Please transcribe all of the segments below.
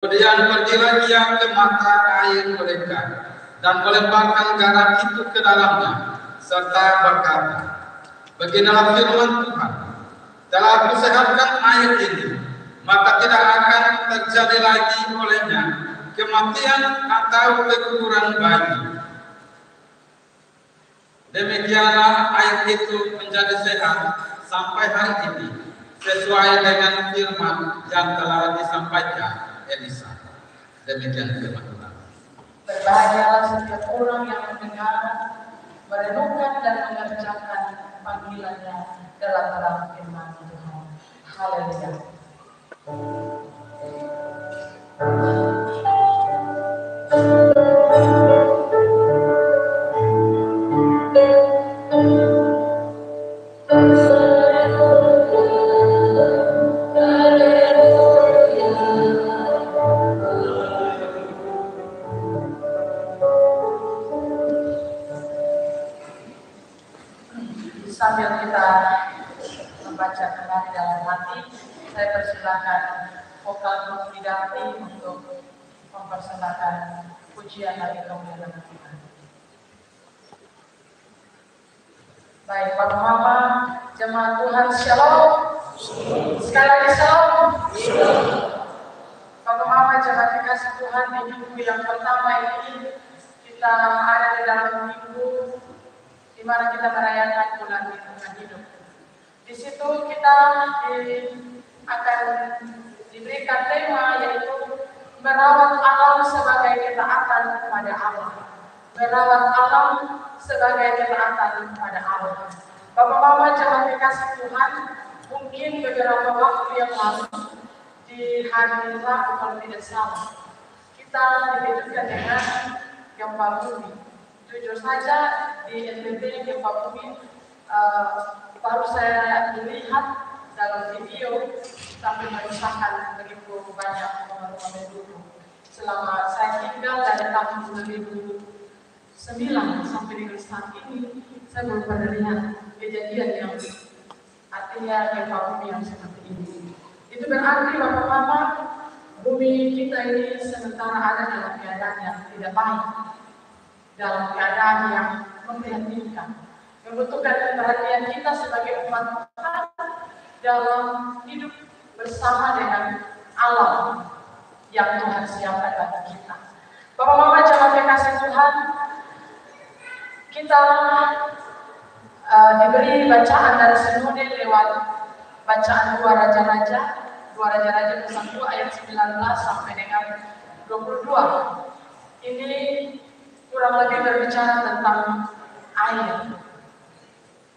Kemudian pergilah dia ke mata air mereka dan melemparkan garam itu ke dalamnya, serta berkata, beginilah firman Tuhan, telah aku sehatkan air ini, maka tidak akan terjadi lagi olehnya kematian atau kekurangan bayi. Demikianlah air itu menjadi sehat sampai hari ini, sesuai dengan firman yang telah disampaikan Elisa. Demikian firman Tuhan. Berbahagialah setiap orang yang mendengar, merenungkan dan mengerjakan panggilannya dalam firman Tuhan. Haleluya. Sambil kita membaca kembali dalam hati, saya persilakan vokal Bung Widarti untuk mempersembahkan pujian bagi kemuliaan Tuhan. Baik, Bapak Mama, jemaat Tuhan, Shalom. Sekali lagi Shalom. Bapak Mama, jemaat dikasih Tuhan, di minggu yang pertama ini kita ada di dalam minggu di mana kita merayakan bulan lingkungan hidup. Di situ kita akan diberikan tema yaitu merawat alam sebagai ketaatan kepada Allah. Merawat alam sebagai ketaatan kepada Allah. Bapak Mama jemaat dikasih Tuhan, mungkin beberapa waktu yang lalu di hari Rabu kalau tidak salah, kita dikejutkan dengan gempa bumi. Jujur saja di NTT gempa bumi baru saya melihat dalam video sampai merusakkan begitu banyak rumah-rumah penduduk. Selama saya tinggal dari tahun 2009 sampai dengan saat ini, saya belum pernah lihat kejadian yang artinya gempa bumi yang seperti ini. Itu berarti Bapak Mama, bumi kita ini sementara ada dalam keadaan yang tidak baik, dalam keadaan yang memprihatinkan, membutuhkan perhatian kita sebagai umat Tuhan dalam hidup bersama dengan alam yang Tuhan siapkan bagi kita. Bapak Mama jemaat kasih Tuhan, kita diberi bacaan dari sinode lewat bacaan dua raja-raja pasal 2 ayat 19 sampai dengan 22. Ini kurang lebih berbicara tentang air.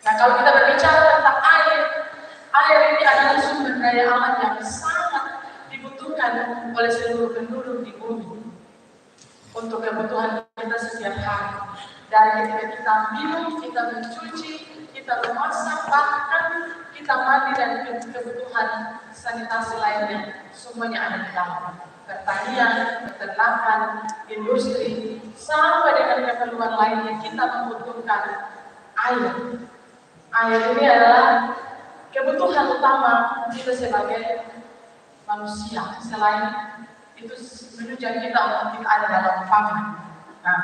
Nah, kalau kita berbicara tentang air ini adalah sumber daya alam yang sangat dibutuhkan oleh seluruh penduduk di bumi untuk kebutuhan kita setiap hari. Dari ketika kita minum, kita mencuci, kita memasak, bahkan kita mandi dan kebutuhan sanitasi lainnya, semuanya ada di dalam. Pertanian, peternakan, industri, sampai dengan keperluan lainnya kita membutuhkan air. Air ini adalah kebutuhan utama kita sebagai manusia. Selain itu menunjukkan kita untuk kita ada dalam pangan. Nah,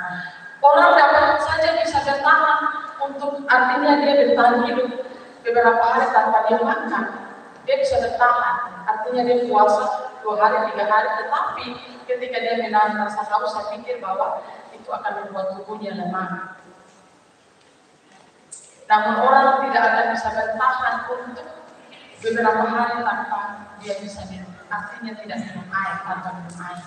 orang dapat saja bisa bertahan untuk artinya dia bertahan hidup beberapa hari tanpa dia makan. Dia bisa bertahan, artinya dia puasa 2 hari, 3 hari, tetapi ketika dia menahan rasa haus, saya pikir bahwa itu akan membuat tubuhnya lemah. Namun orang tidak akan bisa bertahan untuk beberapa hari tanpa dia bisa minum. Artinya tidak minum air, tanpa minum air.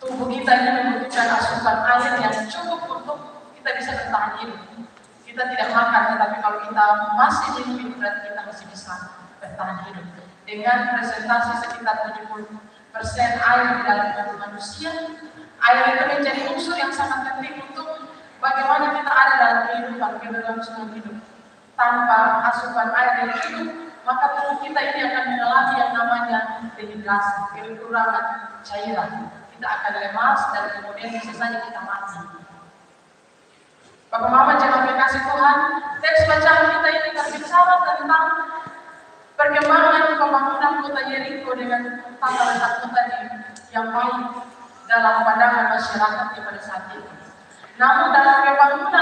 Tubuh kita ini membutuhkan asupan air yang cukup untuk kita bisa bertahan hidup. Kita tidak makan, tetapi kalau kita masih minum, berarti kita masih bisa bertahan hidup. Dengan presentasi sekitar 70% air di dalam tubuh manusia, air itu menjadi unsur yang sangat penting untuk bagaimana kita ada dalam kehidupan, keberlangsungan hidup. Tanpa asupan air yang hidup, maka tubuh kita ini akan mengalami yang namanya dehidrasi, kekurangan cairan. Kita akan lemas dan kemudian bisa saja kita mati. Bapak Mama jemaat kasih Tuhan, teks bacaan kita ini berbicara tentang perkembangan pembangunan kota Yeriko dengan tata letak kota di yang baik dalam pandangan masyarakat pada saat itu. Namun dalam pembangunan